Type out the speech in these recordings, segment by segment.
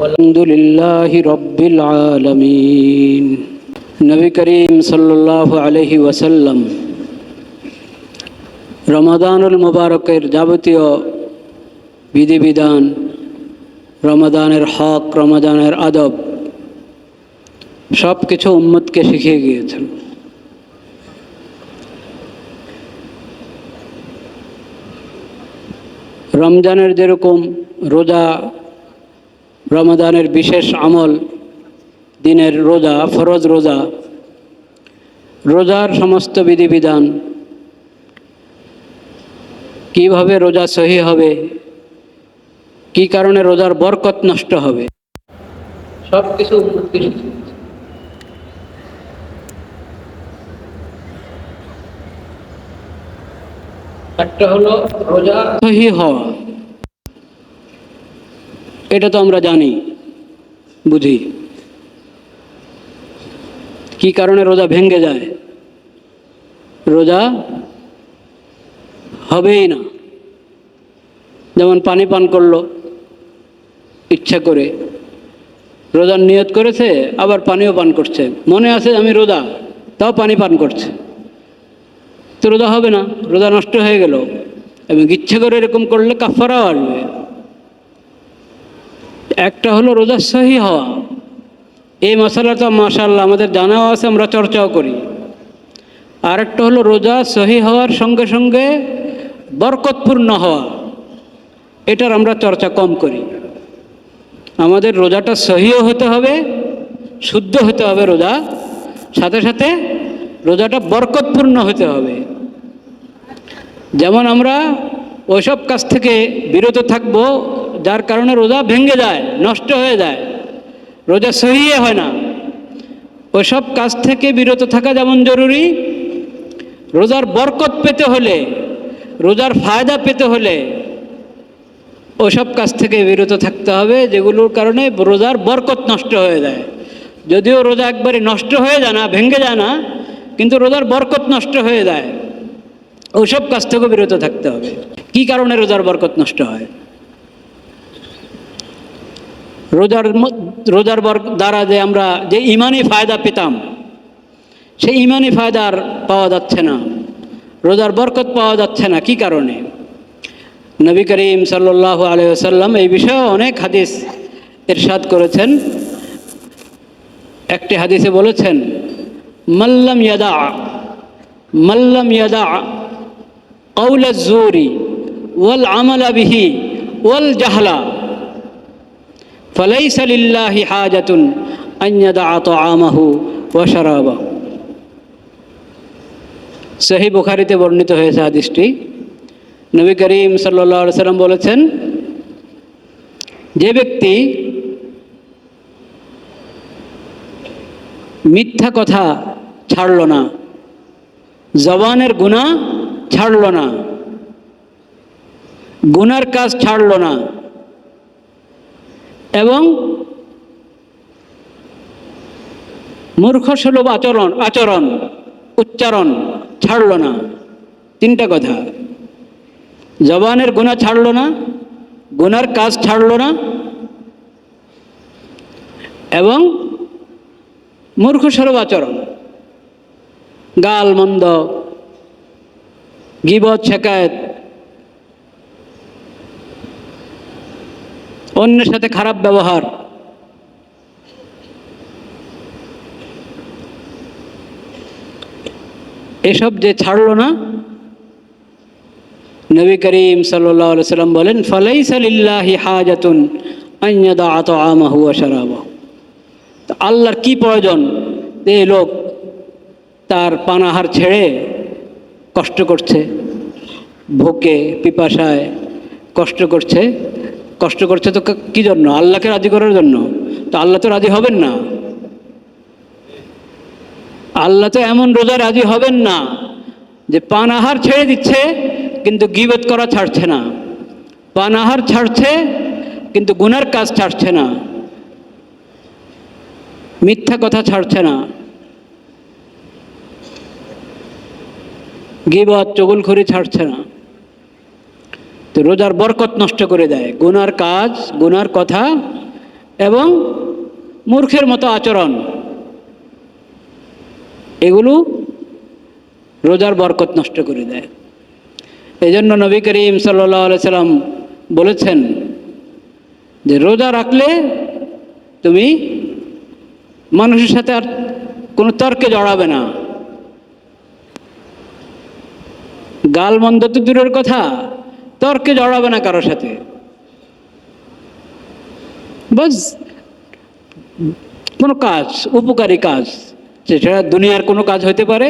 আলহামদুলিল্লাহি রাব্বিল আলামিন। নবী করিম সাল্লাল্লাহু আলাইহি ওয়াসাল্লাম রমাদানুল মুবারকের যাবতীয় বিধিবিধান, রমাদানের হক, রমাদানের আদব সব কিছু উম্মতকে শিখিয়ে গিয়েছেন। রমজানের যেরকম রোজা রমাদানের বিশেষ আমল, দিনের রোজা, ফরজ রোজা, রোজার সমস্ত বিধিবিধান, কিভাবে রোজা সহি হবে, কি কারণে রোজার বরকত নষ্ট হবে, সব কিছু উম্মতকে শিখিয়েছে। একটা হলো রোজা সহি হওয়া, এটা তো আমরা জানি, বুঝি। কি কারণে রোজা ভেঙে যায়? রোজা হবেই না। যেমন পানি পান করলো ইচ্ছা করে, রোজার নিয়ত করেছে, আবার পানিও পান করছে, মনে আছে আমি রোজা, তাও পানি পান করছে, তো রোজা হবে না, রোজা নষ্ট হয়ে গেল। এবং ইচ্ছা করে এরকম করলে কাফারাও আসবে। একটা হলো রোজা সহি হওয়া, এই মশালাটা মাশাআল্লাহ আমাদের জানাও আছে, আমরা চর্চাও করি। আর একটা হলো রোজা সহি হওয়ার সঙ্গে সঙ্গে বরকতপূর্ণ হওয়া, এটার আমরা চর্চা কম করি। আমাদের রোজাটা সহিও হতে হবে, শুদ্ধ হতে হবে রোজা, সাথে সাথে রোজাটা বরকতপূর্ণ হতে হবে। যেমন আমরা ওইসব কাজ থেকে বিরত থাকব যার কারণে রোজা ভেঙে যায়, নষ্ট হয়ে যায়, রোজা সহি হয় না, ওইসব কাজ থেকে বিরত থাকা যেমন জরুরি, রোজার বরকত পেতে হলে, রোজার ফায়দা পেতে হলে ওইসব কাজ থেকে বিরত থাকতে হবে যেগুলোর কারণে রোজার বরকত নষ্ট হয়ে যায়। যদিও রোজা একবারে নষ্ট হয়ে যায় না, ভেঙে যায় না, কিন্তু রোজার বরকত নষ্ট হয়ে যায়, ওইসব কাজ থেকে বিরত থাকতে হবে। কি কারণে রোজার বরকত নষ্ট হয়? রোজার দ্বারা যে আমরা যে ইমানি ফায়দা পেতাম, সেই ইমানি ফায়দা আর পাওয়া যাচ্ছে না, রোজার বরকত পাওয়া যাচ্ছে না। কি কারণে? নবী করিম সাল্লাল্লাহু আলাইহি ওয়াসাল্লাম এই বিষয়ে অনেক হাদিস ইরশাদ করেছেন। একটি হাদিসে বলেছেন, মাল্লাম ইয়াদা কাউল আয-যুরি ওয়াল আমালা বিহি ওয়াল জাহলা ফালাইসা লিল্লাহি হাজাতুন আন ইয়াদা তাআমাহু ওয়া শারাবাহু। সহিহ বুখারীতে বর্ণিত হয়েছে হাদিসটি। নবী করিম সাল্লাল্লাহু আলাইহি ওয়াসাল্লাম বলেছেন, যে ব্যক্তি মিথ্যা কথা ছাড়ল না, জবানের গুনাহ ছাড়ল না, গুনার কাজ ছাড়ল না, এবং মূর্খসুলভ আচরণ উচ্চারণ ছাড়ল না, তিনটা কথা, জবানের গুনাহ ছাড়ল না, গুনার কাজ ছাড়ল না, এবং মূর্খসুলভ আচরণ, গাল মন্দ, গীবত, শিকায়েত, অন্যের সাথে খারাপ ব্যবহার, এসব যে ছাড়ল না, নবী করিম সাল্লাল্লাহু আলাইহি ওয়াসাল্লাম বলেন, ফালাইসা লিল্লাহি হাজাতুন আন ইয়াদা তাআমাহু ওয়া শারাবাহু। তো আল্লাহর কি প্রয়োজন যে এই লোক তার পানাহার ছেড়ে কষ্ট করছে, ভোকে পিপাসায় কষ্ট করছে তো কি জন্য? আল্লাহকে রাজি করার জন্য। তো আল্লাহ তো রাজি হবেন না, আল্লাহ তো এমন রোজা রাজি হবেন না যে পানাহার ছেড়ে দিচ্ছে কিন্তু গীবত করা ছাড়ছে না, পানাহার ছাড়ছে কিন্তু গুনার কাজ ছাড়ছে না, মিথ্যা কথা ছাড়ছে না, গীবত চুগলখড়ি ছাড়ছে না। তো রোজার বরকত নষ্ট করে দেয়, গুনার কাজ, গুনার কথা এবং মূর্খের মতো আচরণ, এগুলো রোজার বরকত নষ্ট করে দেয়। এই জন্য নবী করিম সাল্লাল্লাহু আলাইহি সাল্লাম বলেছেন যে রোজা রাখলে তুমি মানুষের সাথে আর কোনো তর্কে জড়াবে না। গালমন্দ তো দূরের কথা, তর্কে জড়াবে না কারোর সাথে। বাস কোনো কাজ, উপকারী কাজ, সেটা দুনিয়ার কোনো কাজ হতে পারে,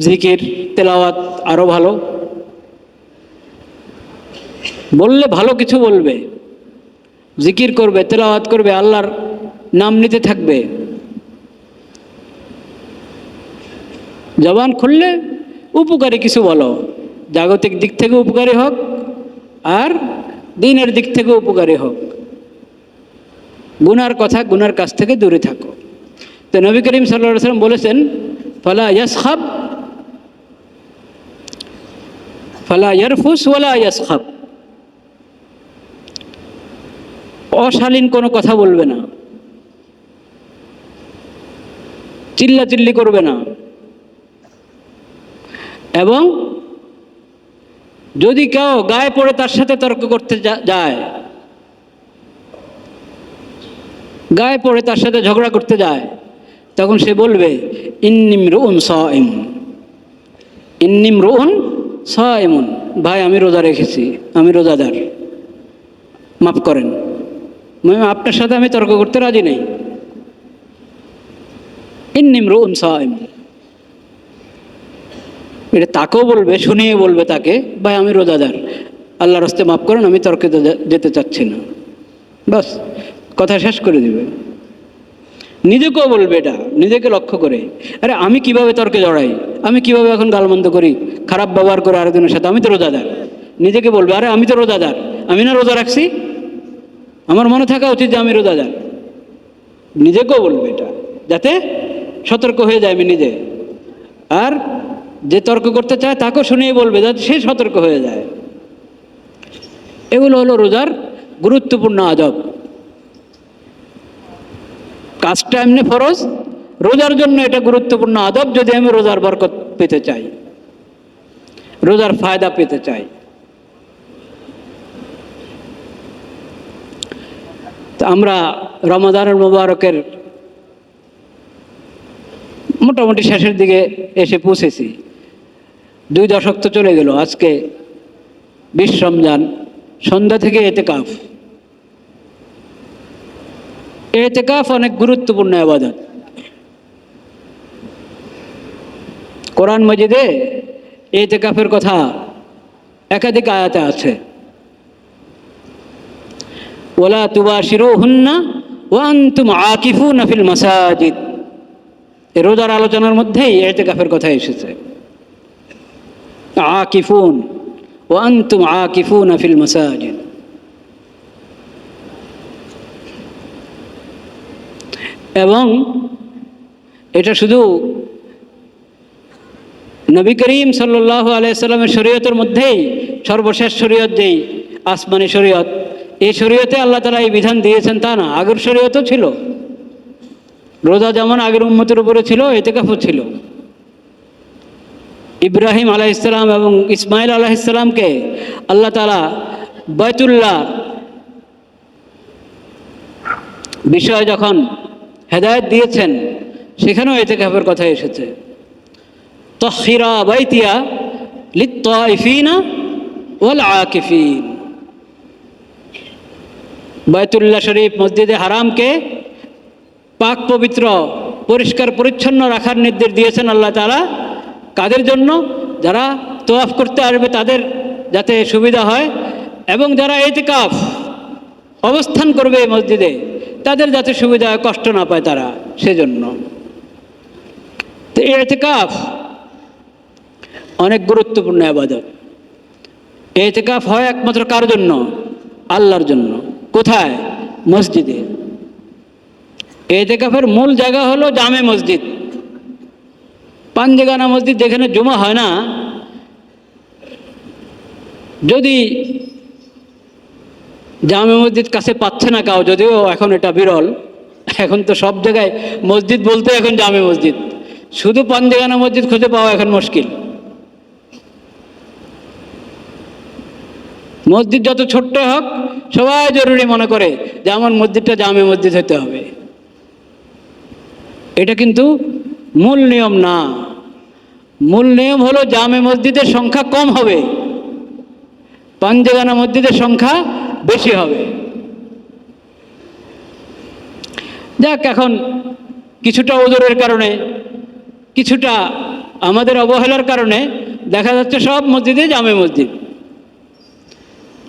জিকির তেলাওয়াত আরও ভালো, বললে ভালো কিছু বলবে, জিকির করবে, তেলাওয়াত করবে, আল্লাহর নাম নিতে থাকবে, জবান খুললে উপকারী কিছু বলো, জাগতিক দিক থেকে উপকারী হোক আর দিনের দিক থেকে উপকারী হোক। গুনার কথা, গুনার কাছ থেকে দূরে থাকো। তো নবী করিম সাল্লাল্লাহু আলাইহি ওয়াসাল্লাম বলেছেন, ফালা ইয়াসখাব ফালা ইয়ারফুস ওয়ালা ইয়াসখাব, অশালীন কোনো কথা বলবে না, চিল্লাচিল্লি করবে না, এবং যদি কেউ গায়ে পড়ে তার সাথে তর্ক করতে যায়, গায়ে পড়ে তার সাথে ঝগড়া করতে যায়, তখন সে বলবে ইন্নিমরুউন সাইম, ইন্নিমরুউন সাইমুন, ভাই আমি রোজা রেখেছি, আমি রোজাদার, মাফ করেন, আপনার সাথে আমি তর্ক করতে রাজি নেই। ইন্নিমরুউন সাইম, এটা তাকেও বলবে, শুনিয়ে বলবে তাকে, ভাই আমি রোজাদার, আল্লাহর রাস্তায় মাফ করেন, আমি তর্কে যেতে চাচ্ছি না, বাস কথা শেষ করে দিবে। নিজেকেও বলবে এটা, নিজেকে লক্ষ্য করে, আরে আমি কিভাবে তর্কে জড়াই, আমি কিভাবে এখন গালমন্দ করি, খারাপ ব্যবহার করে আরেকজনের সাথে, আমি তো রোজাদার। নিজেকে বলবে, আরে আমি তো রোজাদার, আমি না রোজা রাখছি, আমার মনে থাকা উচিত যে আমি রোজাদার। নিজেকেও বলবে এটা, যাতে সতর্ক হয়ে যায় আমি নিজে, আর যে তর্ক করতে চায় তাকেও শুনিয়ে বলবে যাতে সে সতর্ক হয়ে যায়। এগুলো হলো রোজার গুরুত্বপূর্ণ আদব। কাজটা এমনি ফরজ, রোজার জন্য এটা গুরুত্বপূর্ণ আদব, যদি আমি রোজার বরকত পেতে চাই, রোজার ফায়দা পেতে চাই। তো আমরা রমাদানের মুবারকের মোটামুটি শেষের দিকে এসে পৌঁছেছি। 2 দশক তো চলে গেল। আজকে 20 রমজান, সন্ধ্যা থেকে এতেকাফ। এতেকাফ অনেক গুরুত্বপূর্ণ ইবাদত। কোরআন মাজিদে এতেকাফের কথা একাধিক আয়াতে আছে। ওয়ালা তুবাশিরুহুন্না ওয়া আনতুম আকিফুনা ফিল মাসাজিদ, এই রোজার আলোচনার মধ্যেই এতেকাফের কথা এসেছে। আকিফুন ওয়া আনতুম আকিফুনা ফিল মাসাজিদ। এবং এটা শুধু নবী করিম সাল্লাল্লাহু আলাইহি সাল্লামের শরীয়তের মধ্যেই সর্বশেষ শরীয়ত, যেই আসমানি শরীয়ত, এই শরীয়তে আল্লাহ তাআলা এই বিধান দিয়েছেন তা না, আগের শরীয়তও ছিল। রোজা যেমন আগের উম্মতের উপরে ছিল, এতেকাফও ছিল। ইব্রাহিম আলাইহিস সালাম এবং ইসমাইল আলাইহিস সালামকে আল্লাহ তাআলা বাইতুল্লাহ বিষয়ে যখন হেদায়েত দিয়েছেন, সেখানেও এতেকাফের কথা এসেছে। তাহহিরা বাইতিয়া লিত-তাইফিনা ওয়াল আকিফিন, বাইতুল্লাহ শরীফ, মসজিদে হারামকে পাক পবিত্র, পরিষ্কার পরিচ্ছন্ন রাখার নির্দেশ দিয়েছেন আল্লাহ তাআলা। কাদের জন্য? যারা তওয়াফ করতে আসবে তাদের যাতে সুবিধা হয়, এবং যারা ইতিকাফ অবস্থান করবে এই মসজিদে তাদের যাতে সুবিধা হয়, কষ্ট না পায় তারা, সেজন্য। তো এই ইতিকাফ অনেক গুরুত্বপূর্ণ ইবাদত। এই ইতিকাফ হয় একমাত্র কার জন্য? আল্লাহর জন্য। কোথায়? মসজিদে। ইতিকাফের মূল জায়গা হলো জামে মসজিদ, পাঞ্জেগানা মসজিদ, যেখানে জুমা হয় না। যদি জামে মসজিদ কাছে পাচ্ছে না কাউ, যদিও এখন এটা বিরল। এখন তো সব জায়গায় মসজিদ বলতে এখন জামে মসজিদ, শুধু পাঞ্জেগানা মসজিদ খুঁজে পাওয়া এখন মুশকিল। মসজিদ যত ছোট্ট হোক সবাই জরুরি মনে করে যে আমার মসজিদটা জামে মসজিদ হতে হবে। এটা কিন্তু মূল নিয়ম না। মূল নিয়ম হলো জামে মসজিদের সংখ্যা কম হবে, পাঞ্জেগানা মসজিদের সংখ্যা বেশি হবে। যাক, এখন কিছুটা ওজোরের কারণে, কিছুটা আমাদের অবহেলার কারণে দেখা যাচ্ছে সব মসজিদে জামে মসজিদ।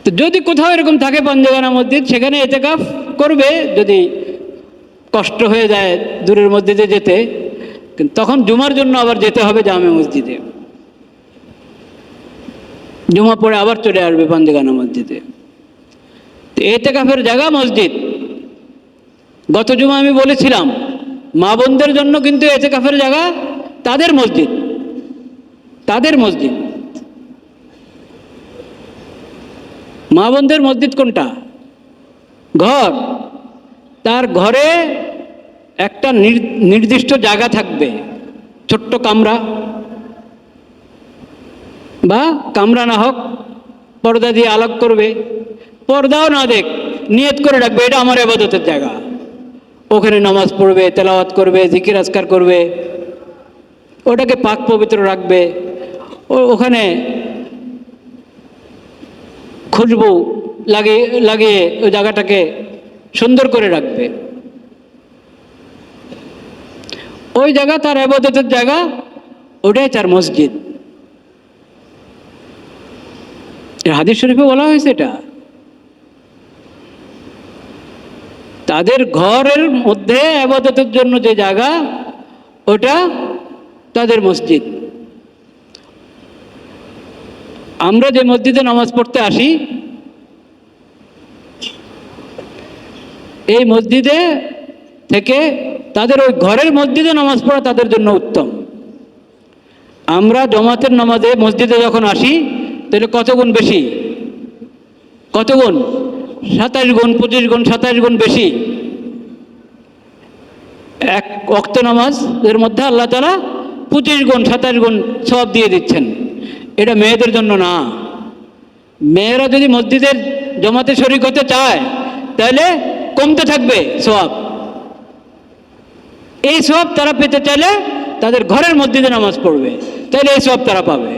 তো যদি কোথাও এরকম থাকে পাঞ্জেগানা মসজিদ, সেখানে এতেকাফ করবে। যদি কষ্ট হয়ে যায় দূরের মসজিদে যেতে, তখন জুমার জন্য আবার যেতে হবে জামে মসজিদে, জুমা পড়ে আবার চলে আসবে পাঞ্জেগানা মসজিদে। তো এতেকাফের জায়গা মসজিদ। গত জুমা আমি বলেছিলাম মা বোনদের জন্য কিন্তু এতেকাফের জায়গা তাদের মসজিদ, তাদের মসজিদ। মা বোনদের মসজিদ কোনটা? ঘর। তার ঘরে একটা নির্দিষ্ট জায়গা থাকবে, ছোট্ট কামরা, বা কামরা না হোক পর্দা দিয়ে আলাগ করবে, পর্দাও না দেখ, নিয়ত করে রাখবে এটা আমার ইবাদতের জায়গা। ওখানে নামাজ পড়বে, তেলাওয়াত করবে, জিকির আজকার করবে, ওটাকে পাক পবিত্র রাখবে। ওখানে খুশবু লাগিয়ে ওই জায়গাটাকে সুন্দর করে রাখবে। ওই জায়গা তার ইবাদতের জায়গা, ওটাই তার মসজিদ। হাদিস শরীফে বলা হয়েছে এটা। তাদের ঘরের মধ্যে ইবাদতের জন্য যে জায়গা, ওটা তাদের মসজিদ। আমরা যে মসজিদে নামাজ পড়তে আসি, এই মসজিদে থেকে তাদের ওই ঘরের মসজিদে নামাজ পড়া তাদের জন্য উত্তম। আমরা জমাতের নামাজে মসজিদে যখন আসি, তাহলে কত গুণ বেশি? কত গুণ? 27 গুণ, 25 গুণ, 27 গুণ বেশি। এক ওয়াক্ত নামাজের মধ্যে আল্লাহ তাআলা 25 গুণ, 27 গুণ সওয়াব দিয়ে দিচ্ছেন। এটা মেয়েদের জন্য না। মেয়েরা যদি মসজিদের জমাতে শরীক হতে চায়, তাহলে কমতে থাকবে সওয়াব। এই সওয়াব তারা পেতে চাইলে তাদের ঘরের মসজিদে নামাজ পড়বে, তাহলে এই সওয়াব তারা পাবে।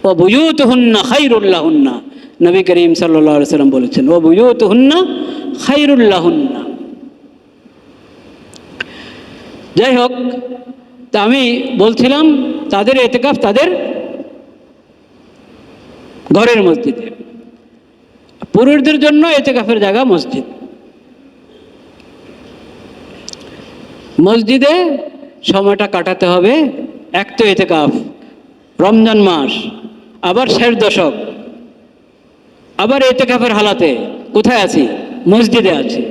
ও বুয়ুতুহুন্না খায়রুল লাহুন্না, নবী করিম সাল্লাল্লাহু আলাইহি সাল্লাম বলেছেন, ও বুয়ুতুহুন্না খায়রুল লাহুন্না। যাই হোক, তা আমি বলছিলাম তাদের এতেকাফ তাদের ঘরের মসজিদে। পুরুষদের জন্য এতেকাফের জায়গা মসজিদ। মসজিদে সময়টা কাটাতে হবে। এক তো এতেকাফ, রমজান মাস, আবার শেষ দশক, আবার এতেকাফের হালাতে কোথায় আছি? মসজিদে আছি।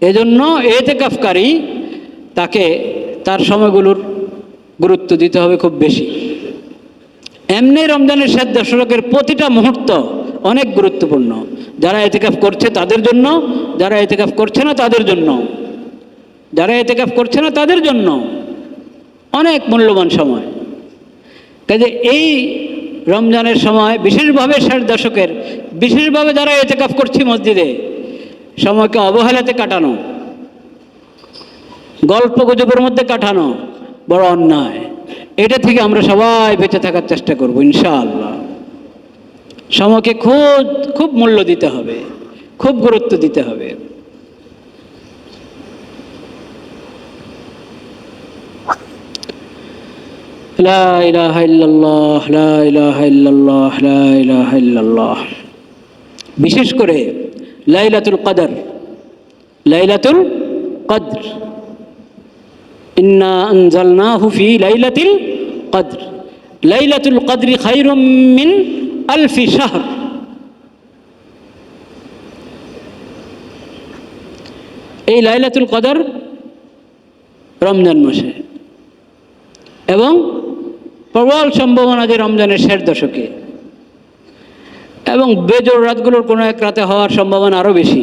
এজন্য এতেকাফকারী তাকে তার সময়গুলোর গুরুত্ব দিতে হবে খুব বেশি। এমনি রমজানের শেষ দশকের প্রতিটা মুহূর্ত অনেক গুরুত্বপূর্ণ। যারা এতেকাফ করছে তাদের জন্য, যারা এতেকাফ করছে না তাদের জন্য, যারা এতেকাফ করছে না তাদের জন্য অনেক মূল্যবান সময়। কাজে এই রমজানের সময় বিশেষভাবে শেষ দশকের, বিশেষভাবে যারা এতেকাফ করছি মসজিদে, সময়কে অবহেলাতে কাটানো, গল্প গুজবের মধ্যে কাটানো বড় অন্যায়। এটা থেকে আমরা সবাই বেঁচে থাকার চেষ্টা করব ইনশাআল্লাহ। সময়কে খুব খুব মূল্য দিতে হবে, খুব গুরুত্ব দিতে হবে। লা ইলাহা ইল্লাল্লাহ, লা ইলাহা ইল্লাল্লাহ, লা ইলাহা ইল্লাল্লাহ। বিশেষ করে লাইলাতুল কদর, লাইলাতুল কদর, ইন্না আনজালনাহু ফি লাইলাতিল কদর, লাইলাতুল কদরি খায়রুম মিন আলফি শাহর। এই লাইলাতুল কদর রমজান মাসে, এবং প্রবল সম্ভাবনা যে রমজানের শেষ দশকে। এবং বেজোড় রাতগুলোর কোনো এক রাতে হওয়ার সম্ভাবনা আরও বেশি।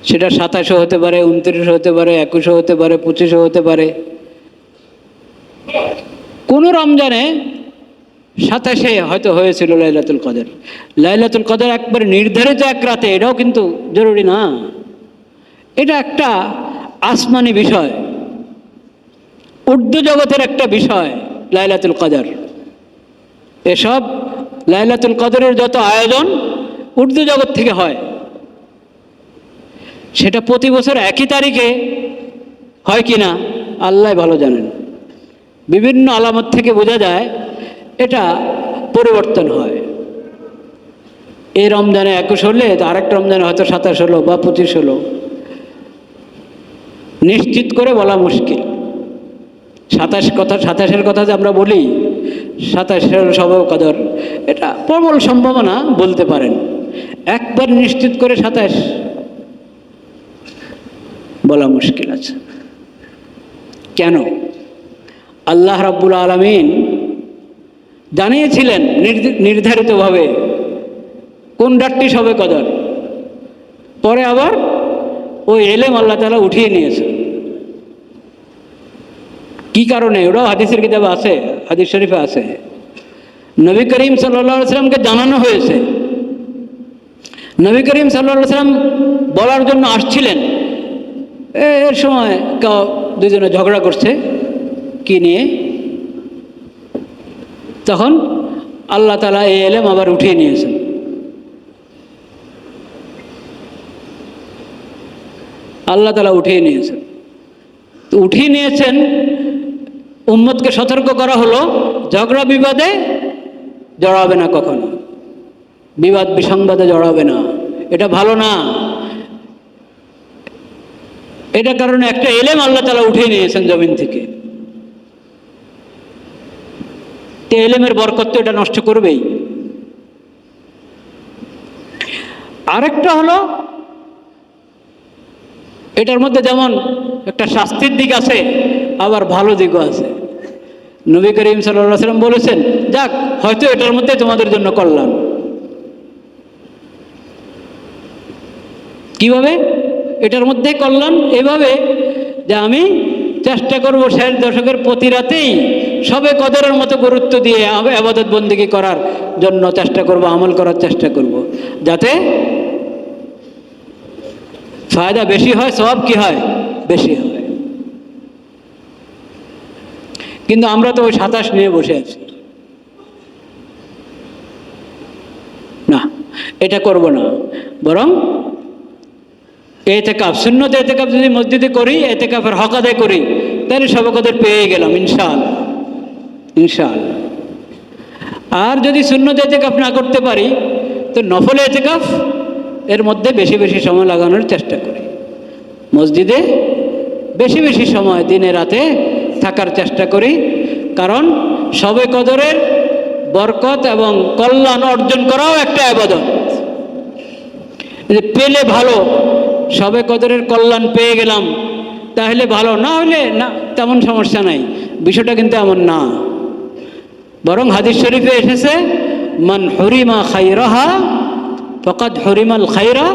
সেটা 27 হতে পারে, 29 হতে পারে, 21 হতে পারে, 25 হতে পারে। কোন রমজানে 27 হয়তো হয়েছিল লাইলাতুল কদর। লাইলাতুল কদর একবারে নির্ধারিত এক রাতে, এটাও কিন্তু জরুরি না। এটা একটা আসমানি বিষয়, উর্দু জগতের একটা বিষয় লাইলাতুল কদর। এসব লাইলাতুল কদরের যত আয়োজন উর্দু জগৎ থেকে হয়। সেটা প্রতি বছর একই তারিখে হয় কি না আল্লাহ ভালো জানেন। বিভিন্ন আলামত থেকে বোঝা যায় এটা পরিবর্তন হয়। এই রমজানে 21 হলে আরেকটা রমজানে হয়তো 27 হলো বা 25 হলো, নিশ্চিত করে বলা মুশকিল। 27-এর কথা যে আমরা বলি 27 শবে কদর, এটা প্রবল সম্ভাবনা বলতে পারেন। একবার নিশ্চিত করে 27 বলা মুশকিল আছে। কেন? আল্লাহ রাব্বুল আলামিন জানিয়েছিলেন নির্ধারিতভাবে কোন রাতটি শবে কদর। পরে আবার ওই এলেম আল্লাহ তাআলা উঠিয়ে নিয়েছে। কি কারণে? ওটাও হাদিসের কিতাবে আছে, হাদিস শরীফে আছে। নবী করিম সাল্লাল্লাহু আলাইহি ওয়াসাল্লামকে জানানো হয়েছে। নবী করিম সাল্লাল্লাহু আলাইহি ওয়াসাল্লাম বলার জন্য আসছিলেন। এর সময় দুজনে ঝগড়া করছে কি নিয়ে, তখন আল্লাহ তাআলা এই এলেম আবার উঠিয়ে নিয়েছেন। আল্লাহ তাআলা উঠিয়ে নিয়েছেন। তো উঠিয়ে নিয়েছেন, উম্মতকে সতর্ক করা হলো ঝগড়া বিবাদে জড়াবে না, কখনো বিবাদ বিসংবাদে জড়াবে না, এটা ভালো না। এটা কারণে একটা এলেম আল্লাহ তাআলা উঠিয়ে নিয়েছেন জমিন থেকে। এলেমের বরকত তো এটা নষ্ট করবেই। আরেকটা হলো, এটার মধ্যে যেমন একটা শাস্তির দিক আছে, আবার ভালো দিকও আছে। নবী করিম সাল্লাল্লাহু আলাইহি ওয়াসাল্লাম বলেছেন, যাক হয়তো এটার মধ্যে তোমাদের জন্য কল্যাণ। কিভাবে এটার মধ্যে কল্যাণ? এভাবে যে আমি চেষ্টা করব শেষ দশকের প্রতি রাতেই শবে কদরের মতো গুরুত্ব দিয়ে ইবাদত বন্দেগী করার জন্য চেষ্টা করব, আমল করার চেষ্টা করব, যাতে ফায়দা বেশি হয়, সওয়াব কি হয় বেশি হয়। কিন্তু আমরা তো ওই 27 নিয়ে বসে আছি। না, এটা করব না। বরং এতেকাফ, সুন্নত এতেকাফ যদি মসজিদে করি, এতেকাফের হক আদায় করি, তাহলে শবে কদর পেয়ে গেলাম ইনশাআল্লাহ, ইনশাআল্লাহ। আর যদি সুন্নত এতেকাফ না করতে পারি, তো নফল এতেকাফ এর মধ্যে বেশি বেশি সময় লাগানোর চেষ্টা করি। মসজিদে বেশি বেশি সময় দিনে রাতে থাকার চেষ্টা করি। কারণ শবে কদরের বরকত এবং কল্যাণ অর্জন করাও একটা ইবাদত। পেলে ভালো, শবে কদরের কল্যাণ পেয়ে গেলাম তাহলে ভালো, না হলে না তেমন সমস্যা নাই। বিষয়টা কিন্তু এমন না। বরং হাদিস শরীফে এসেছে, মান হুরিমা খাইরাহা ফাকাদ হুরিমাল খাইরা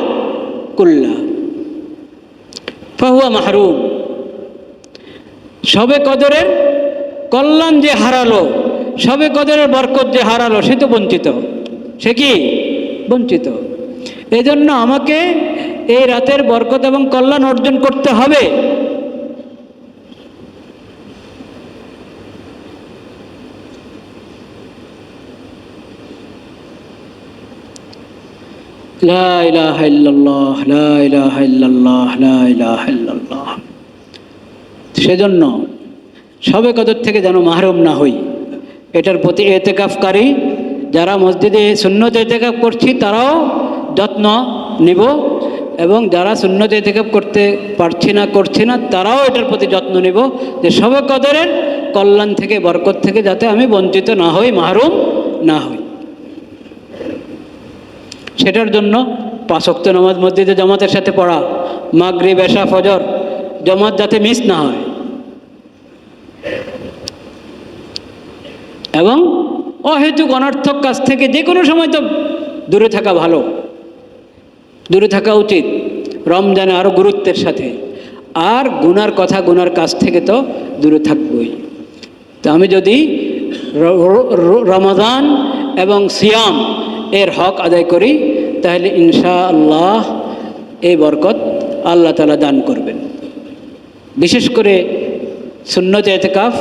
কুল্লা ফাহুয়া মাহরুম। শবে কদরের কল্যাণ যে হারালো, শবে কদরের বরকত যে হারালো, সে তো বঞ্চিত। সে কি বঞ্চিত? এজন্য আমাকে এই রাতের বরকত এবং কল্যাণ অর্জন করতে হবে। লা ইলাহা ইল্লাল্লাহ, লা ইলাহা ইল্লাল্লাহ, লা ইলাহা ইল্লাল্লাহ। সেজন্য শবে কদর থেকে যেন মাহরুম না হই, এটার প্রতি এতেকাফকারী যারা মসজিদে সুন্নত এতেকাফ করছি তারাও যত্ন নিব, এবং যারা সুন্নত এতেকাফ করতে করছি না তারাও এটার প্রতি যত্ন নিব যে শবে কদরের কল্যাণ থেকে, বরকত থেকে যাতে আমি বঞ্চিত না হই, মাহরুম না হই। সেটার জন্য 5 ওয়াক্ত নামাজ মসজিদে জামাতের সাথে পড়া, মাগরিব এশা ফজর জামাত যাতে মিস না হয়, এবং অহেতুক অনর্থক কাজ থেকে যে কোনো সময় তো দূরে থাকা ভালো, দূরে থাকা উচিত, রমজানে আরও গুরুত্বের সাথে। আর গুনার কথা, গুনার কাজ থেকে তো দূরে থাকবই। তো আমি যদি রমাদান এবং সিয়াম এর হক আদায় করি, তাহলে ইনশাআল্লাহ এই বরকত আল্লাহ তাআলা দান করবেন। বিশেষ করে সুন্নত এতেকাফ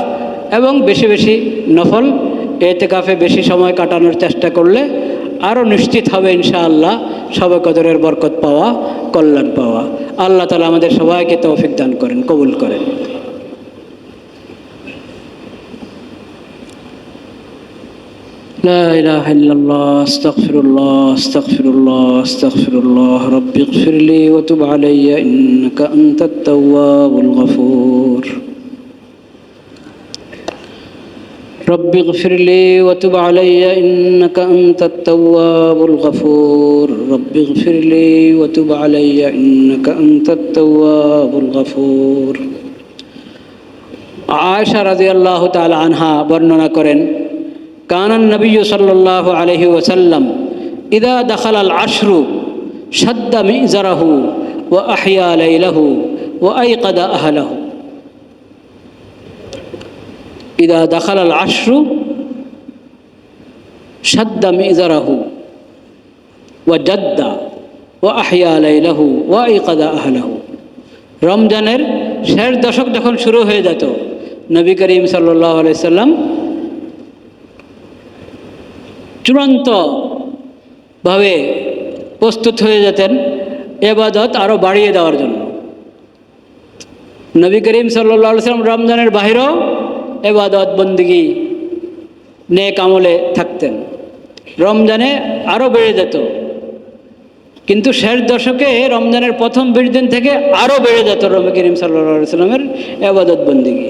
এবং বেশি বেশি নফল এতেকাফে বেশি সময় কাটানোর চেষ্টা করলে আরও নিশ্চিত হবে ইনশাআল্লাহ শবে কদরের বরকত পাওয়া, কল্যাণ পাওয়া। আল্লাহ তাআলা আমাদের সবাইকে তৌফিক দান করেন, কবুল করেন। لا إله إلا الله استغفر الله استغفر الله استغفر الله رب اغفر لي وتب علي إنك أنت التواب الغفور رب اغفر لي وتب علي إنك أنت التواب الغفور رب اغفر لي وتب علي إنك أنت التواب الغفور عائشة رضي الله تعالى عنها বর্ণনা করেন, كان النبي صلى الله عليه وسلم إذا دخل العشر شد مئزره وأحيا ليله وأيقظ أهله إذا دخل العشر شد مئزره وجد وأحيا ليله وأيقظ أهله। রমজানের শেষ দশক যখন শুরু হয়ে যেত, নবী করিম সাল্লাল্লাহু আলাইহি সাল্লাম চূড়ান্তভাবে প্রস্তুত হয়ে যেতেন ইবাদত আরও বাড়িয়ে দেওয়ার জন্য। নবী করিম সাল্লাল্লাহু আলাইহি সাল্লাম রমজানের বাহিরেও ইবাদত বন্দেগী নেক আমলে থাকতেন, রমজানে আরও বেড়ে যেত। কিন্তু শেষ দশকে রমজানের প্রথম 20 দিন থেকে আরও বেড়ে যেত নবী করিম সাল্লাল্লাহু আলাইহি সাল্লামের ইবাদত বন্দেগী।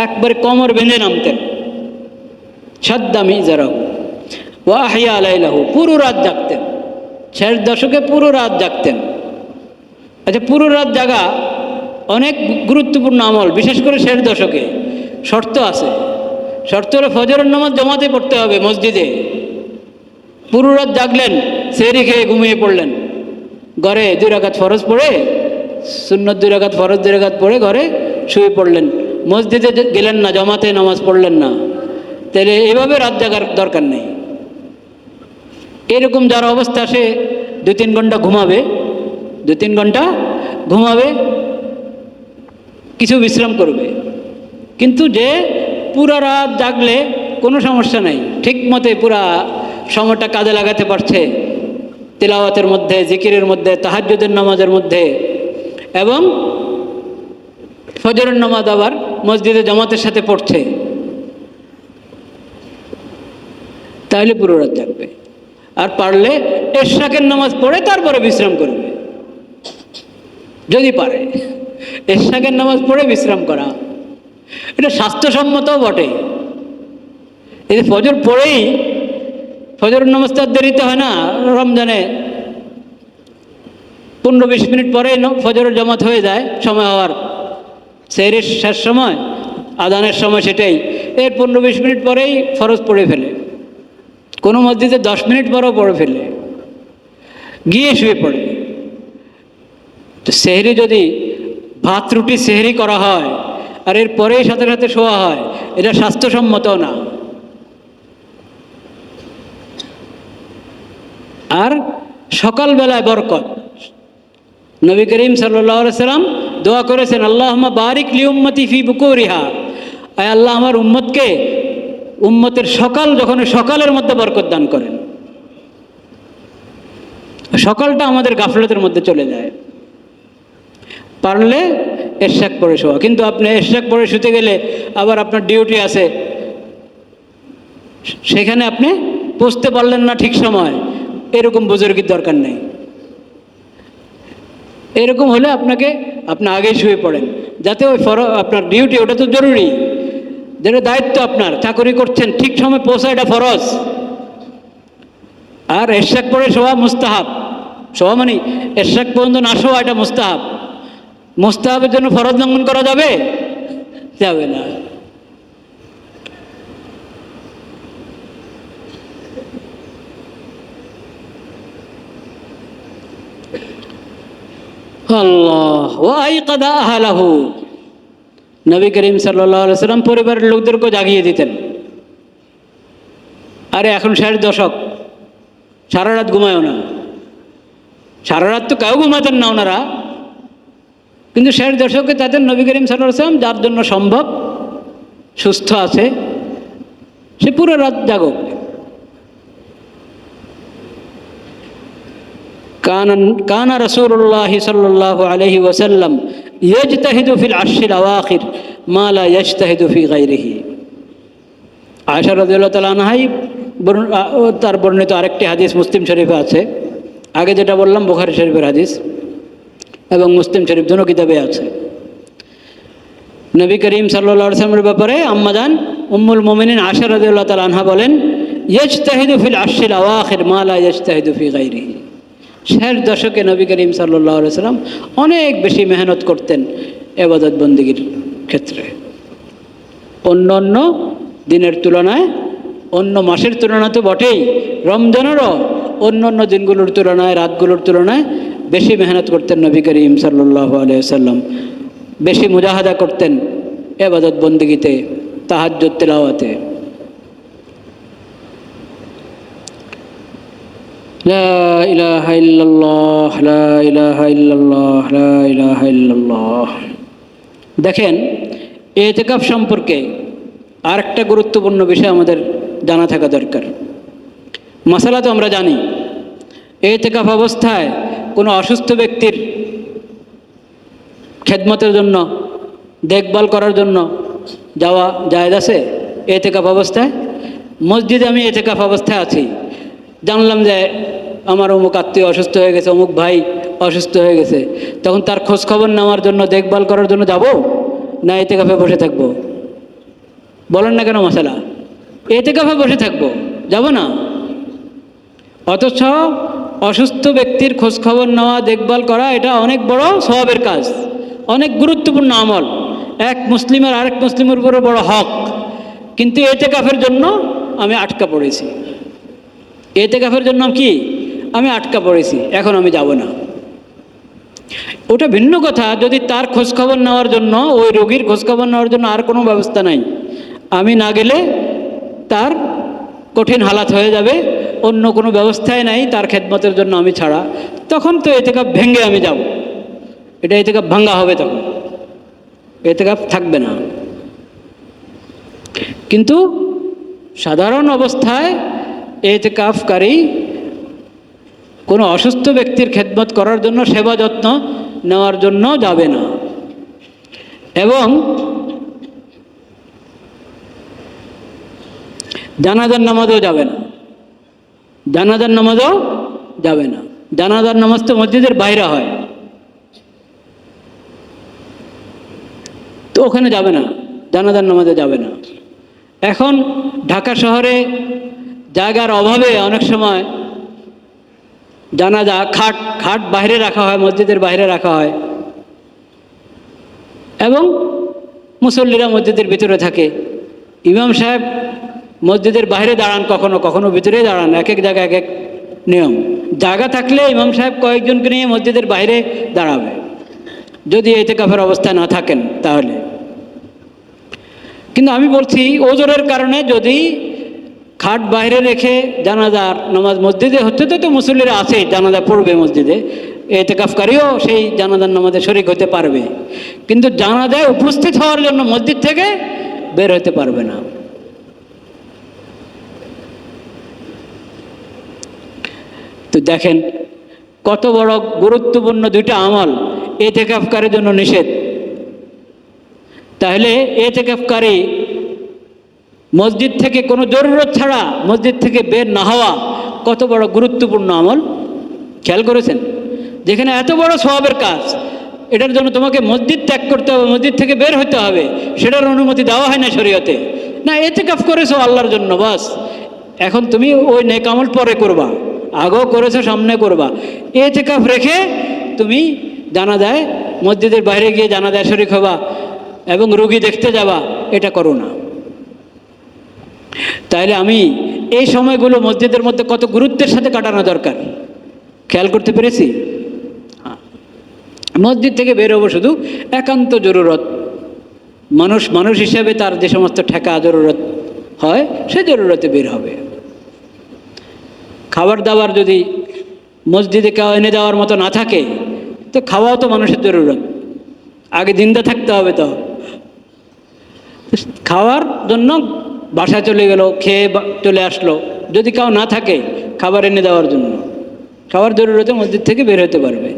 একবারে কোমর বেঁধে নামতেন। সাদ্দা মিজারাহু ওয়া আহইয়া লাইলাহু, পুরো রাত জাগতেন। শেষ দশকে পুরো রাত জাগতেন। আচ্ছা, পুরো রাত জাগা অনেক গুরুত্বপূর্ণ আমল, বিশেষ করে শেষ দশকে। শর্ত আছে। শর্ত হলো ফজরের নামাজ জমাতে পড়তে হবে মসজিদে। পুরো রাত জাগলেন, সেহরি খেয়ে ঘুমিয়ে পড়লেন, ঘরে 2 রাকাত ফরজ পড়ে, সুন্নত 2 রাকাত, ফরজ 2 রাকাত পড়ে ঘরে শুয়ে পড়লেন, মসজিদে গেলেন না, জমাতে নামাজ পড়লেন না। তাহলে এভাবে রাত জাগার দরকার নেই। এরকম যার অবস্থা, সে 2-3 ঘন্টা ঘুমাবে, 2-3 ঘন্টা ঘুমাবে, কিছু বিশ্রাম করবে। কিন্তু যে পুরা রাত জাগলে কোনো সমস্যা নাই, ঠিক মতে পুরা সময়টা কাজে লাগাতে পারছে, তিলাওয়াতের মধ্যে, জিকিরের মধ্যে, তাহাজ্জুদের নামাজের মধ্যে, এবং ফজরের নামাজ আবার মসজিদে জামাতের সাথে পড়ছে, তাহলে পুরো রাত জাগবে। আর পারলে এশরাকের নামাজ পড়ে তারপরে বিশ্রাম করবে, যদি পারে। এশরাকের নামাজ পড়ে বিশ্রাম করা এটা স্বাস্থ্যসম্মতও বটে। এই ফজর পড়েই, ফজরের নামাজ তো দেরিতে হয় না, রমজানে 15-20 মিনিট পরে ফজরের জামাত হয়ে যায়, সময় হওয়ার, সেহরির শেষ সময়, আদানের সময় সেটাই। এর 15-20 মিনিট পরেই ফরজ পড়ে ফেলে, কোনো মসজিদে 10 মিনিট পরেও পড়ে ফেলে, গিয়ে শুয়ে পড়ে। তো সেহরি যদি ভাত রুটি সেহরি করা হয় আর এর পরেই সাথে সাথে শোয়া হয়, এটা স্বাস্থ্যসম্মত না। আর সকালবেলায় বরকত, নবী করিম সাল্লাল্লাহু আলাইহি সাল্লাম দোয়া করেছেন, আল্লাহুম্মা বারিক লি উম্মতি ফি বুকুরিহা, আয় আল্লাহ আমার উম্মতকে, উম্মতের সকাল, যখন সকালের মধ্যে বরকত দান করেন। সকালটা আমাদের গাফলতের মধ্যে চলে যায়। পারলে এশরাক পড়ে শোয়া, কিন্তু আপনি এশরাক পড়ে শুতে গেলে আবার আপনার ডিউটি আছে, সেখানে আপনি পৌঁছতে পারলেন না ঠিক সময়, এরকম বুজুর্গির দরকার নেই। এরকম হলে আপনি আগে শুয়ে পড়েন, যাতে ওই আপনার ডিউটি, ওটা তো জরুরি, যেটা দায়িত্ব, আপনার চাকরি করছেন, ঠিক সময় পৌঁছা, এটা ফরজ। আর এশরাক পড়ে শোয়া মুস্তাহাব। শোয়া মানে এশরাক পর্যন্ত না শোয়া, এটা মুস্তাহাব। মুস্তাহাবের জন্য ফরজ লঙ্ঘন করা যাবে? যাবে না। আল্লাহ ওয়া আইকাদা আহলাহু, নবী করিম সাল্লাল্লাহু আলাইহি সাল্লাম পরিবারের লোকদেরকে জাগিয়ে দিতেন। আরে এখন শেষ দশক, সারা রাত ঘুমায়ও না, সারা রাত তো কেউ ঘুমাতেন না ওনারা, কিন্তু শেষ দশকে তাদের নবী করিম সাল্লাল্লাহু আলাইহি সাল্লাম যার জন্য সম্ভব, সুস্থ আছে, সে পুরো রাত জাগক। কানা রাসূলুল্লাহ সাল্লাল্লাহু আলাইহি ওয়াসাল্লাম ইয়াজতাহিদু ফিল আশরিল আওয়াখির মা লা ইয়াজতাহিদু ফি গায়রিহি। আয়েশা রাদিয়াল্লাহু তাআলা আনহাই তার বর্ণিত আরেকটি হাদিস মুসলিম শরীফে আছে, আগে যেটা বললাম বুখারী শরীফের হাদিস এবং মুসলিম শরীফ দুটো কিতাবে আছে। নবী করিম সাল্লাল্লাহু আলাইহি ওয়াসাল্লামের ব্যাপারে আম্মাজান উম্মুল মুমিনিন আয়েশা রাদিয়াল্লাহু তাআলা আনহা বলেন, ইয়াজতাহিদু ফিল আশরিল আওয়াখির মা লা ইয়াজতাহিদু ফি গায়রিহি। শেষ দশকে নবী করিম সাল্লাল্লাহু আলাইহি ওয়াসাল্লাম অনেক বেশি মেহনত করতেন ইবাদত বন্দেগীর ক্ষেত্রে, অন্য অন্য দিনের তুলনায়, অন্য মাসের তুলনায় তো বটেই, রমজানেরও অন্য অন্য দিনগুলোর তুলনায়, রাতগুলোর তুলনায় বেশি মেহনত করতেন নবী করিম সাল্লাল্লাহু আলাইহি ওয়াসাল্লাম, বেশি মুজাহাদা করতেন ইবাদত বন্দেগীতে, তাহাজ্জুদ তিলাওয়াতে। লা ইলাহা ইল্লাল্লাহ, লা ইলাহা ইল্লাল্লাহ, লা ইলাহা ইল্লাল্লাহ। দেখেন, ইতিকাফ সম্পর্কে আরেকটা গুরুত্বপূর্ণ বিষয় আমাদের জানা থাকা দরকার। মাসালা তো আমরা জানি, ইতিকাফ অবস্থায় কোনো অসুস্থ ব্যক্তির খেদমতের জন্য, দেখভাল করার জন্য যাওয়া জায়েজ আছে ইতিকাফ অবস্থায়? মসজিদে আমি ইতিকাফ অবস্থায় আছি, জানলাম যে আমার অমুক আত্মীয় অসুস্থ হয়ে গেছে, অমুক ভাই অসুস্থ হয়ে গেছে, তখন তার খোঁজখবর নেওয়ার জন্য, দেখভাল করার জন্য যাব না ইতিকাফে বসে থাকবো? বলেন না কেন মাসালা? ইতিকাফে বসে থাকবো, যাব না। অথচ অসুস্থ ব্যক্তির খোঁজখবর নেওয়া, দেখভাল করা, এটা অনেক বড় সওয়াবের কাজ, অনেক গুরুত্বপূর্ণ আমল, এক মুসলিমের আরেক মুসলিমের উপরে বড় হক। কিন্তু ইতিকাফের জন্য আমি আটকা পড়েছি, ইতিকাফের জন্য কি আমি আটকা পড়েছি, এখন আমি যাব না। ওটা ভিন্ন কথা যদি তার খোঁজখবর নেওয়ার জন্য, ওই রোগীর খোঁজখবর নেওয়ার জন্য আর কোনো ব্যবস্থা নাই, আমি না গেলে তার কঠিন হালাত হয়ে যাবে, অন্য কোনো ব্যবস্থাই নাই তার খেদমতের জন্য আমি ছাড়া, তখন তো ইতিকাফ ভেঙে আমি যাব, এটা ইতিকাফ ভাঙ্গা হবে, তখন ইতিকাফ থাকবে না। কিন্তু সাধারণ অবস্থায় ইতিকাফকারী কোনো অসুস্থ ব্যক্তির খেদমত করার জন্য, সেবা যত্ন নেওয়ার জন্য যাবে না। এবং জানাজার নামাজও যাবে না, জানাজার নামাজও যাবে না। জানাজার নামাজ তো মসজিদের বাইরে হয়, তো ওখানে যাবে না, জানাজার নামাজে যাবে না। এখন ঢাকা শহরে জায়গার অভাবে অনেক সময় জানাজা খাট বাইরে রাখা হয়, মসজিদের বাইরে রাখা হয়, এবং মুসল্লিরা মসজিদের ভিতরে থাকে। ইমাম সাহেব মসজিদের বাইরে দাঁড়ান, কখনো কখনো ভিতরে দাঁড়ান, এক এক জায়গায় এক এক নিয়ম। জায়গা থাকলে ইমাম সাহেব কয়েকজনকে নিয়ে মসজিদের বাইরে দাঁড়াবে, যদি ইতিকাফের অবস্থায় না থাকেন তাহলে। কিন্তু আমি বলছি ওজোরের কারণে যদি খাট বাইরে রেখে জানাজার নামাজ মসজিদে হচ্ছে, তো মুসল্লিরা আছে, জানাজা পড়বে মসজিদে, ইতিকাফকারীও সেই জানাজার নামাজে শরীক হতে পারবে, কিন্তু জানাজায় উপস্থিত হওয়ার জন্য মসজিদ থেকে বের হতে পারবে না। তো দেখেন কত বড় গুরুত্বপূর্ণ দুইটা আমল ইতিকাফকারীর জন্য নিষেধ। তাহলে ইতিকাফকারী মসজিদ থেকে কোনো জরুরত ছাড়া মসজিদ থেকে বের না হওয়া কত বড় গুরুত্বপূর্ণ আমল, খেয়াল করেছেন? যেখানে এত বড় সওয়াবের কাজ, এটার জন্য তোমাকে মসজিদ ত্যাগ করতে হবে, মসজিদ থেকে বের হতে হবে, সেটার অনুমতি দেওয়া হয় না শরীয়তে। না, ইতিকাফ করেছো আল্লাহর জন্য, বাস এখন তুমি ওই নেক আমল পরে করবা, আগেও করেছো সামনে করবা। ইতিকাফ রেখে তুমি জানাজায় মসজিদের বাইরে গিয়ে জানাজায় শরীক হবা এবং রোগী দেখতে যাবা, এটা করো না। তাইলে আমি এই সময়গুলো মসজিদের মধ্যে কত গুরুত্বের সাথে কাটানো দরকার খেয়াল করতে পেরেছি? মসজিদ থেকে বের হবো শুধু একান্ত জরুরত, মানুষ হিসেবে তার যে সমস্ত ঠেকা জরুরত হয় সে জরুরতে বের হবে। খাবার দাবার যদি মসজিদে কেউ এনে দেওয়ার মতো না থাকে তো খাওয়াও তো মানুষের জরুরত, আগে জিন্দা থাকতে হবে। তো খাওয়ার জন্য বাসা চলে গেল, খেয়ে চলে আসলো, যদি কেউ না থাকে খাবার এনে দেওয়ার জন্য, খাবার জরুরতে মসজিদ থেকে বের হতে পারবে।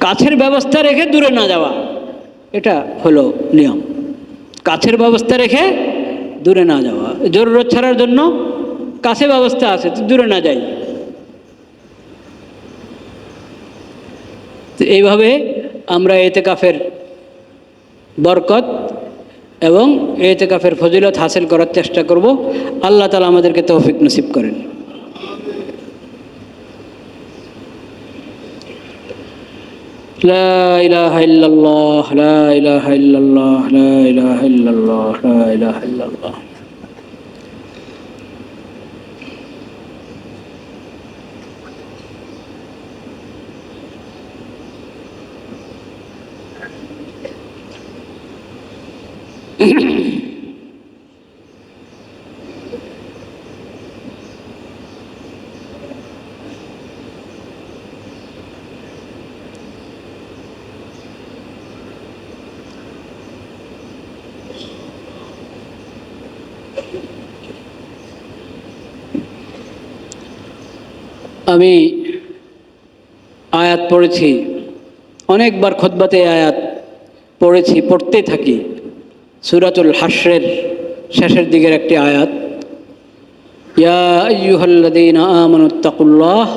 কাছের ব্যবস্থা রেখে দূরে না যাওয়া, এটা হলো নিয়ম। কাছের ব্যবস্থা রেখে দূরে না যাওয়া, জরুরত ছাড়ার জন্য কাছে ব্যবস্থা আছে তো দূরে না যাই। তো এইভাবে আমরা ইতিকাফের বরকত এবং ইতিকাফের ফজিলত হাসিল করার চেষ্টা করব। আল্লাহ তাআলা আমাদেরকে তৌফিক নসিব করেন। লা ইলাহা ইল্লাল্লাহ, লা ইলাহা ইল্লাল্লাহ, লা ইলাহা ইল্লাল্লাহ, লা ইলাহা ইল্লাল্লাহ। আমি আয়াত পড়েছি অনেকবার, খুতবাতে আয়াত পড়েছি, পড়তেই থাকি। সূরাতুল হাশরের শেষের দিকের একটি আয়াত, ইয়া আইয়ুহাল্লাযীনা আমানুত্তাকুল্লাহ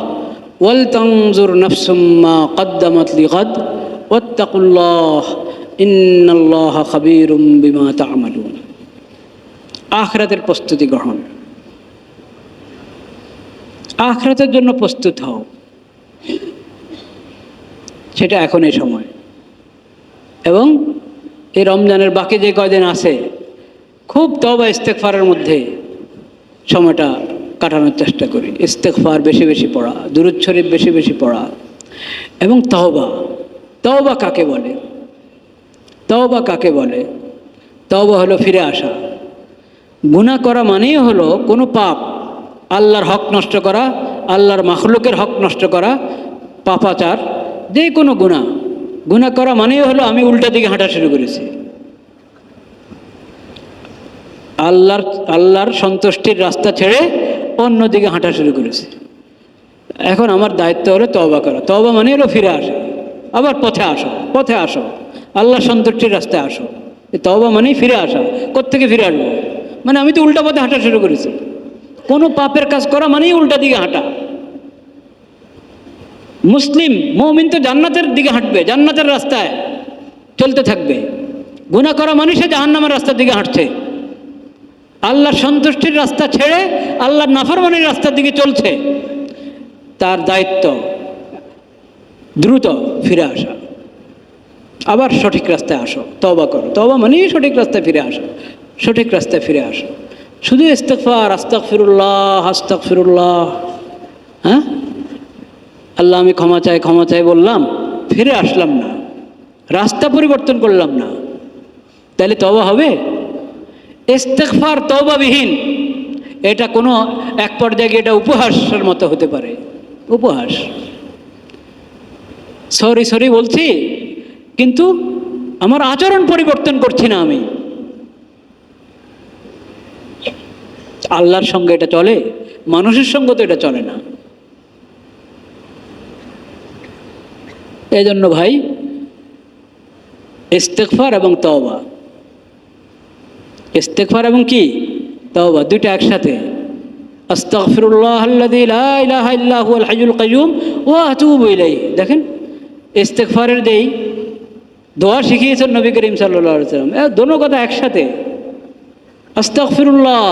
ওয়াল তানজুর নাফসুম মা কদ্দামাত লিগাদ ওয়াত্তাকুল্লাহ ইন্নাল্লাহা খাবীরুম বিমা তা'মালুন। আখিরাতের প্রস্তুতি গ্রহণ, আখিরাতের জন্য প্রস্তুত হও, সেটা এখন এই সময়। এবং এই রমজানের বাকি যে কয়দিন আছে খুব তওবা ইস্তেগফারের মধ্যে সময়টা কাটানোর চেষ্টা করি। ইস্তেগফার বেশি বেশি পড়া, দুরূদ শরীফ বেশি বেশি পড়া এবং তওবা। তওবা কাকে বলে? তওবা কাকে বলে? তওবা হলো ফিরে আসা। গুনাহ করা মানেই হলো কোনো পাপ, আল্লাহর হক নষ্ট করা, আল্লাহর মাখলুকের হক নষ্ট করা, পাপাচার, যে কোনো গুনাহ করা মানেই হলো আমি উল্টা দিকে হাঁটা শুরু করেছি, আল্লাহর সন্তুষ্টির রাস্তা ছেড়ে অন্যদিকে হাঁটা শুরু করেছি। এখন আমার দায়িত্ব হলো তওবা করা। তওবা মানে হলো ফিরে আসা, আবার পথে আসো, আল্লাহর সন্তুষ্টির রাস্তায় আসো। তওবা মানেই ফিরে আসা। কোত্থেকে ফিরে আসবো? মানে আমি তো উল্টা পথে হাঁটা শুরু করেছি। কোনো পাপের কাজ করা মানেই উল্টা দিকে হাঁটা। মুসলিম মুমিন তো জান্নাতের দিকে হাঁটবে, জান্নাতের রাস্তায় চলতে থাকবে। গুনাহ করা মানুষ জাহান্নামের রাস্তার দিকে হাঁটছে, আল্লাহর সন্তুষ্টির রাস্তা ছেড়ে আল্লাহর নাফরমানির রাস্তার দিকে চলছে। তার দায়িত্ব দ্রুত ফিরে আসা, আবার সঠিক রাস্তায় আসো, তওবা করো। তওবা মানেই সঠিক রাস্তায় ফিরে আসো, সঠিক রাস্তায় ফিরে আসো। শুধু ইস্তিগফার, আস্তাগফিরুল্লাহ আস্তাগফিরুল্লাহ, হ্যাঁ আল্লাহ আমি ক্ষমা চাই বললাম, ফিরে আসলাম না, রাস্তা পরিবর্তন করলাম না, তাহলে তওবা হবে? ইস্তিগফার তওবাবিহীন, এটা কোনো এক পর্যায়ে গিয়ে এটা উপহাসের মতো হতে পারে। উপহাস, সরি বলছি কিন্তু আমার আচরণ পরিবর্তন করছি না আমি। আল্লাহর সঙ্গে এটা চলে, মানুষের সঙ্গে তো এটা চলে না। এই জন্য ভাই ইস্তিগফার এবং তওবা, ইস্তিগফার এবং কি তওবা দুইটা একসাথে। আস্তাগফিরুল্লাহাল্লাযী লা ইলাহা ইল্লা হুয়াল হাইয়ুল কাইয়্যুম ওয়া আতুবু ইলাইহি। দেখেন ইস্তিগফারের যেই দোয়া শিখিয়েছেন নবী করিম সাল্লাল্লাহু আলাইহি ওয়াসাল্লাম, দোনো কথা একসাথে। আস্তাগফিরুল্লাহ,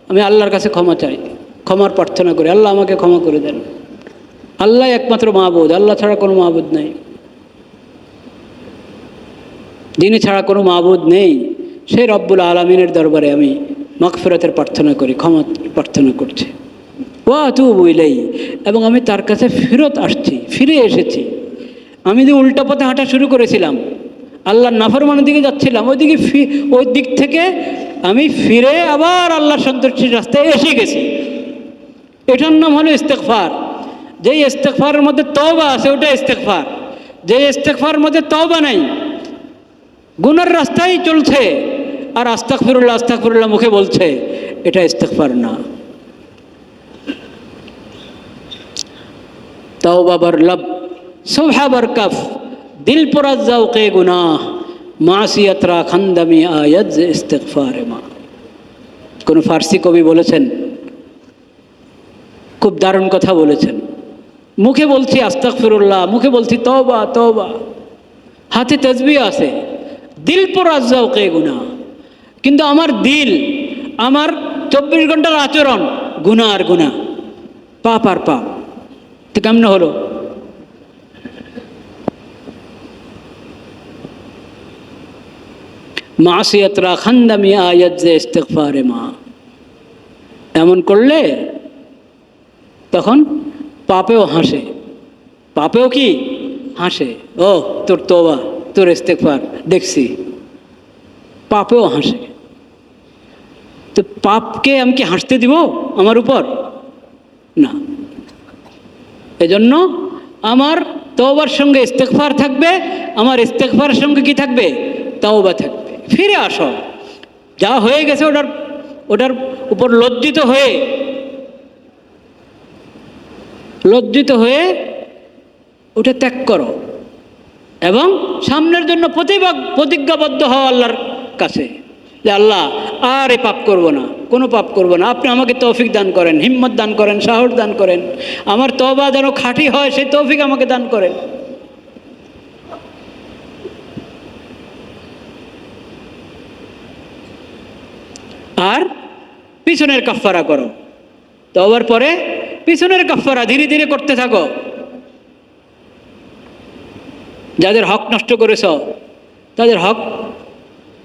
আমি আল্লাহর কাছে ক্ষমা চাই, ক্ষমার প্রার্থনা করি, আল্লাহ আমাকে ক্ষমা করে দেন। আল্লাহ একমাত্র মাবুদ, আল্লাহ ছাড়া কোনো মাবুদ নেই, যিনি ছাড়া কোনো মাবুদ নেই সেই রব্বুল আলামিনের দরবারে আমি মাগফিরাতের প্রার্থনা করি, ক্ষমা প্রার্থনা করছি। ওয়া আতুবু ইলাইহি, এবং আমি তার কাছে ফিরে এসেছি। আমি যে উল্টা পথে হাঁটা শুরু করেছিলাম, আল্লাহর নাফরমানের দিকে যাচ্ছিলাম, ওই দিক থেকে আমি ফিরে আবার আল্লাহর সন্তুষ্টির রাস্তায় এসে গেছি। এটার নাম হলো ইস্তেগফার। যেই ইস্তেগফারের মধ্যে তওবা আছে ওটা ইস্তেগফার। যেই ইস্তেগফারের মধ্যে তওবা নাই, গুনার রাস্তায় চলছে আর আস্তাগফিরুল্লাহ আস্তাগফিরুল্লাহ মুখে বলছে, এটা ইস্তেগফার না। তওবা বার लब सुबह बर कफ दिल पुरा ज़ौक़े गुनाह मासियत रा खंदमी आयत जे इस्तिगफार मा। কোন ফার্সি কবি বলেছেন, খুব দারুণ কথা বলেছেন। মুখে বলছি আস্তাগফিরুল্লাহ, মুখে বলছি তওবা তওবা, হাতে তাসবিহ আছে, দিল পুরা ज़ौक़े গুনাহ, কিন্তু আমার দিল, আমার 24 ঘন্টার আচরণ গুনাহ আর গুনাহ, পাপ আর পাপ। তো কেমন হলো? মাসিয়াতরা খান্দামি আয়াত যে ইস্তিগফারে মা। এমন করলে তখন পাপেও হাসে, পাপেও কি হাসে, ও তোর তওবা তোর ইস্তিগফার দেখছি, পাপেও হাসে। তো পাপকে আমি কি হাসতে দিব আমার উপর? না। এজন্য আমার তওবার সঙ্গে ইস্তেগফার থাকবে, আমার ইস্তেগফারের সঙ্গে কি থাকবে? তওবা থাকবে। ফিরে আসো, যা হয়ে গেছে ওটার উপর লজ্জিত হয়ে ওটা ত্যাগ করো এবং সামনের জন্য প্রতিজ্ঞাবদ্ধ হও আল্লাহর কাছে যে আল্লাহ আর এই পাপ করব না, কোনো পাপ করব না। আপনি আমাকে তৌফিক দান করেন, হিম্মত দান করেন, সাহস দান করেন, আমার তওবা যেন খাঁটি হয় সেই তৌফিক আমাকে দান করেন। আর পিছনের কাফফারা করো, তওবার পরে পিছনের কাফফারা ধীরে ধীরে করতে থাকো। যাদের হক নষ্ট করেছ তাদের হক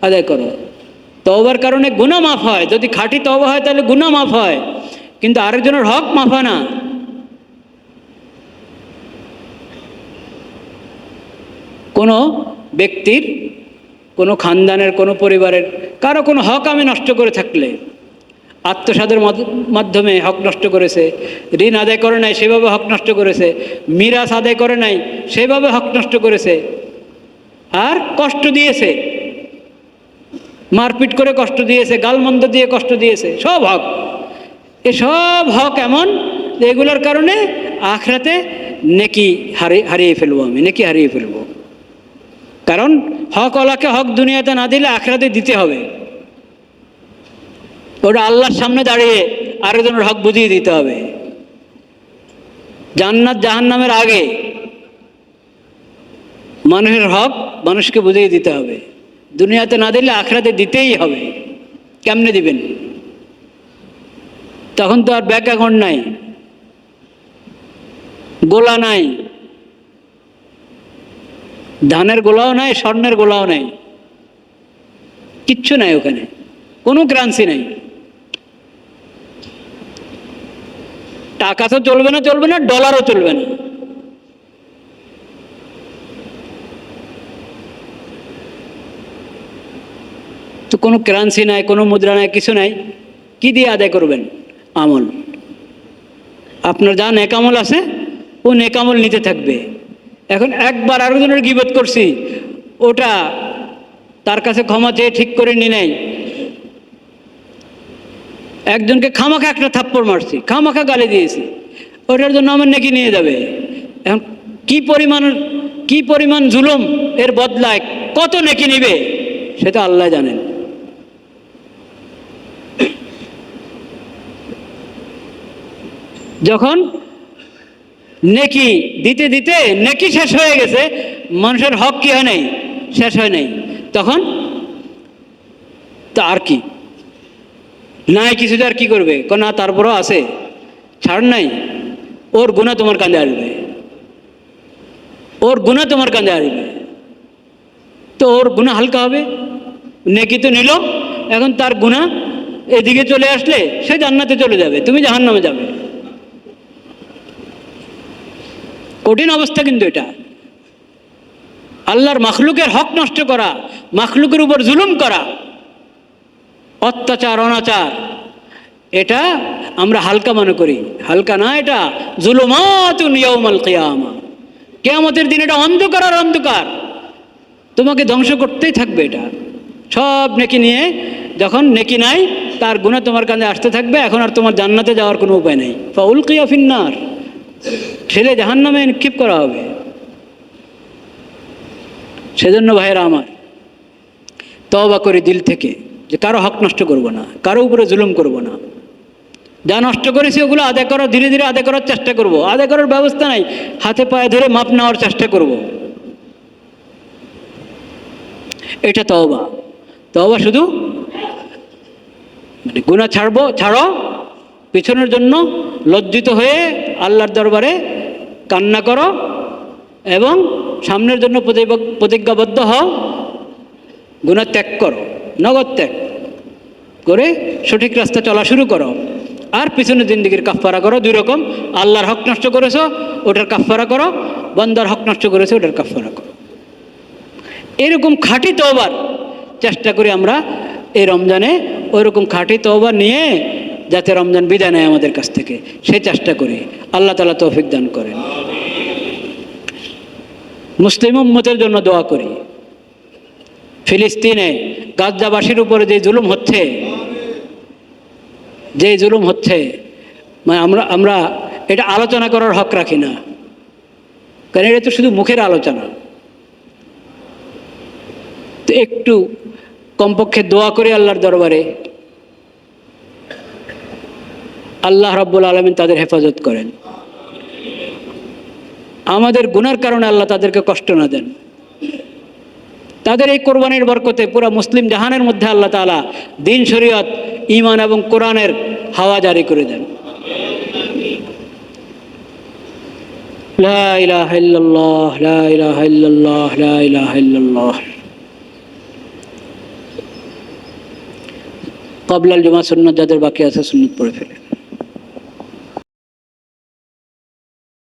আদায় করো। তওবার কারণে গুনাহ মাফ হয়, যদি খাঁটি তওবা হয় তাহলে গুনাহ মাফ হয়, কিন্তু আরেকজনের হক মাফ হয় না। কোনো ব্যক্তির, কোনো খানদানের, কোনো পরিবারের কারো কোনো হক আমি নষ্ট করে থাকলে, আত্মসাদের মাধ্যমে হক নষ্ট করেছে, ঋণ আদায় করে নাই সেভাবে হক নষ্ট করেছে, মিরাস আদায় করে নাই সেভাবে হক নষ্ট করেছে, আর কষ্ট দিয়েছে, মারপিট করে কষ্ট দিয়েছে, গালমন্দ দিয়ে কষ্ট দিয়েছে, সব হক। এসব হক এমন যে এগুলোর কারণে আখিরাতে নেকি হারিয়ে ফেলবো, আমি নেকি হারিয়ে ফেলবো। কারণ হকওয়ালাকে হক দুনিয়াতে না দিলে আখিরাতে দিতে হবে। ওটা আল্লাহর সামনে দাঁড়িয়ে আরেকজনের হক বুঝিয়ে দিতে হবে। জান্নাত জাহান্নামের আগে মানুষের হক মানুষকে বুঝিয়ে দিতে হবে। দুনিয়াতে না দিলে আখিরাতে দিতেই হবে। কেমনে দিবেন? তখন তো আর ব্যাংক অ্যাকাউন্ট নাই, গোলা নাই, ধানের গোলাও নাই, স্বর্ণের গোলাও নাই, কিচ্ছু নাই, ওখানে কোনো কারেন্সি নাই। টাকা তো চলবে না, ডলারও চলবে না। তো কোনো কারেন্সি নাই, কোনো মুদ্রা নাই, কিছু নাই, কি দিয়ে আদায় করবেন? আমল। আপনার যা নেকামল আছে ও নেকামল নিতে থাকবে। এখন একবার আরেকজনের গীবত করছি, ওটা তার কাছে ক্ষমা চেয়ে ঠিক করে নি নাই, একজনকে খামাখা একটা থাপ্পড় মারছি, খামাখা গালি দিয়েছি, ওটার জন্য আমার নেকি নিয়ে যাবে। এখন কি পরিমাণ জুলুম এর বদলায় কত নেকি নিবে সেটা আল্লাহ জানেন। যখন নেকি দিতে দিতে নেকি শেষ হয়ে গেছে, মানুষের হক কি হয় নাই? শেষ হয় নাই। তখন তো আর কি নাই, কিছু আর কি করবে? না, তারপরও আছে, ছাড় নাই, ওর গুনাহ তোমার কাঁধে আসবে, ওর গুনাহ তোমার কাঁধে আসবে। তো ওর গুনাহ হালকা হবে, নেকি তো নিল, এখন তার গুনাহ এদিকে চলে আসলে সে জান্নাতে চলে যাবে, তুমি জাহান্নামে যাবে। কঠিন অবস্থা কিন্তু এটা। আল্লাহর মাখলুকের হক নষ্ট করা, মাখলুকের উপর জুলুম করা, অত্যাচার অনাচার, এটা আমরা হালকা মনে করি। হালকা না, এটা জুলুমাতুন ইয়াউমাল কিয়ামা, কিয়ামতের দিন এটা অন্ধকার আর অন্ধকার, তোমাকে ধ্বংস করতেই থাকবে। এটা সব নেকি নিয়ে, যখন নেকি নাই তার গুনাহ তোমার কাছে আসতে থাকবে, এখন আর তোমার জান্নাতে যাওয়ার কোনো উপায় নেই। ফাউলকিয়া ফিন্নার, ঠেলে জাহান্নামে নিক্ষেপ করা হবে। সেজন্য ভাইয়েরা আমার, তওবা করি দিল থেকে যে কারো হক নষ্ট করব না, কারো উপরে জুলুম করব না। যা নষ্ট করেছি ওগুলো আদায় করার, ধীরে ধীরে আদায় করার চেষ্টা করব। আদায় করার ব্যবস্থা নাই, হাতে পায়ে ধরে মাপ নেওয়ার চেষ্টা করব। এটা তওবা। তওবা শুধু মানে গুনাহ ছাড়ো, পিছনের জন্য লজ্জিত হয়ে আল্লাহর দরবারে কান্না করো এবং সামনের জন্য প্রতিজ্ঞাবদ্ধ হও, গুনাহ ত্যাগ করো, নগদ ত্যাগ করে সঠিক রাস্তা চলা শুরু করো। আর পিছনের জিন্দেগির কাফফারা করো। দুই রকম, আল্লাহর হক নষ্ট করেছো ওটার কাফফারা করো, বান্দার হক নষ্ট করেছো ওটার কাফফারা করো। এরকম খাঁটি তওবার চেষ্টা করি আমরা এই রমজানে, ওইরকম খাঁটি তওবা নিয়ে যাতে রমজান বিদায় নেয় আমাদের কাছ থেকে, সেই চেষ্টা করি। আল্লাহ তাআলা তৌফিক দান করেন। মুসলিম উম্মতের জন্য দোয়া করি। ফিলিস্তিনে গাজ্জাবাসীর উপরে যে জুলুম হচ্ছে, মানে আমরা এটা আলোচনা করার হক রাখি না, কারণ এটা তো শুধু মুখের আলোচনা। তো একটু কমপক্ষে দোয়া করি আল্লাহর দরবারে, আল্লাহ রাব্বুল আলামিন তাদের হেফাজত করেন, আমাদের গুনার কারণে আল্লাহ তাদেরকে কষ্ট না দেন। তাদের এই কোরবানির বরকতে পুরা মুসলিম জাহানের মধ্যে আল্লাহ তাআলা দ্বীন, শরীয়ত, ঈমান এবং কোরআনের হাওয়া জারি করে দেন। লা ইলাহা ইল্লাল্লাহ, লা ইলাহা ইল্লাল্লাহ, লা ইলাহা ইল্লাল্লাহ। ক্বাবলাল জুমা সুন্নাত যাদের বাকি আছে সুন্নাত পড়ে ফেলে।